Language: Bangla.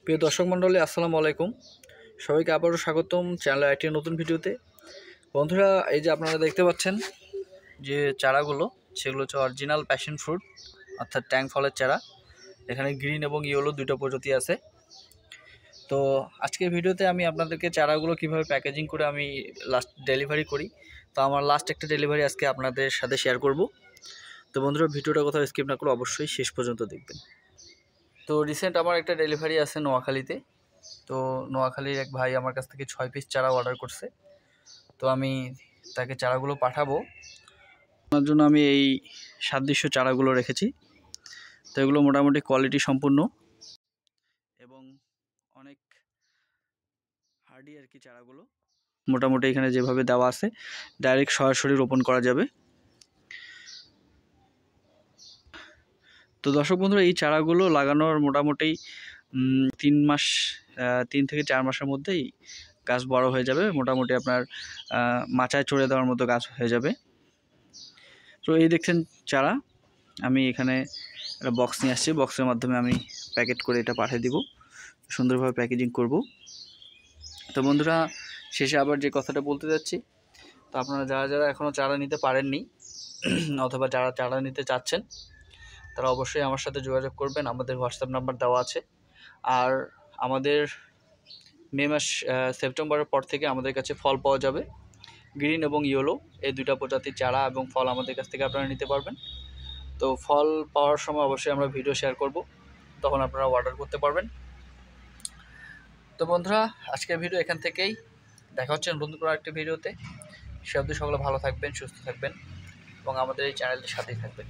প্রিয় দর্শক মণ্ডলী, আসসালামু আলাইকুম। সবাইকে আবারও স্বাগতম চ্যানেলের একটি নতুন ভিডিওতে। বন্ধুরা, এই যে আপনারা দেখতে পাচ্ছেন যে চারাগুলো, সেগুলো হচ্ছে অরিজিনাল প্যাশন ফ্রুট অর্থাৎ ট্যাং ফলের চারা। এখানে গ্রিন এবং ইয়েলো দুটো প্রজাতি আছে। তো আজকের ভিডিওতে আমি আপনাদেরকে চারাগুলো কিভাবে প্যাকেজিং করে আমি লাস্ট ডেলিভারি করি, তো আমার লাস্ট একটা ডেলিভারি আজকে আপনাদের সাথে শেয়ার করব। তো বন্ধুরা, ভিডিওটা কোথাও স্কিপ না করে অবশ্যই শেষ পর্যন্ত দেখবেন। তো রিসেন্ট আমার একটা ডেলিভারি আছে নোয়াখালীতে। তো নোয়াখালীর এক ভাই আমার কাছ থেকে 6 পিস চারা অর্ডার করছে। তো আমি তাকে চারাগুলো পাঠাবো। ওনার জন্য আমি এই সাদৃশ্য চারাগুলো রেখেছি। তো এগুলো মোটামুটি কোয়ালিটি সম্পূর্ণ এবং অনেক হার্ডি আর কি। চারাগুলো মোটামুটি এখানে যেভাবে দেওয়া আছে ডাইরেক্ট সরাসরি রোপণ করা যাবে। তো দর্শক বন্ধুরা, এই চারাগুলো লাগানোর মোটামুটি 3 থেকে 4 মাসের মধ্যেই গাছ বড় হয়ে যাবে। মোটামুটি আপনার মাচায় চড়ে দেওয়ার মতো গাছ হয়ে যাবে। তো এই দেখছেন চারা, আমি এখানে একটা বক্স নিয়ে আসছি। বক্সের মাধ্যমে আমি প্যাকেট করে এটা পাঠিয়ে দিব, সুন্দরভাবে প্যাকেজিং করব। তো বন্ধুরা, শেষে আবার যে কথাটা বলতে যাচ্ছি, তো আপনারা যারা যারা এখনও চারা নিতে পারেননি অথবা যারা চারা নিতে চাচ্ছেন, তারা অবশ্যই আমার সাথে যোগাযোগ করবেন। আমাদের হোয়াটসঅ্যাপ নাম্বার দেওয়া আছে। আর আমাদের মে মাস সেপ্টেম্বরের পর থেকে আমাদের কাছে ফল পাওয়া যাবে। গ্রিন এবং ইয়েলো এই দুইটা প্রজাতির চারা এবং ফল আমাদের কাছ থেকে আপনারা নিতে পারবেন। তো ফল পাওয়ার সময় অবশ্যই আমরা ভিডিও শেয়ার করব, তখন আপনারা অর্ডার করতে পারবেন। তো বন্ধুরা, আজকের ভিডিও এখান থেকেই। দেখা হচ্ছে নতুন কোনো একটা ভিডিওতে। সে অবধি সকলে ভালো থাকবেন, সুস্থ থাকবেন এবং আমাদের এই চ্যানেলটির সাথেই থাকবেন।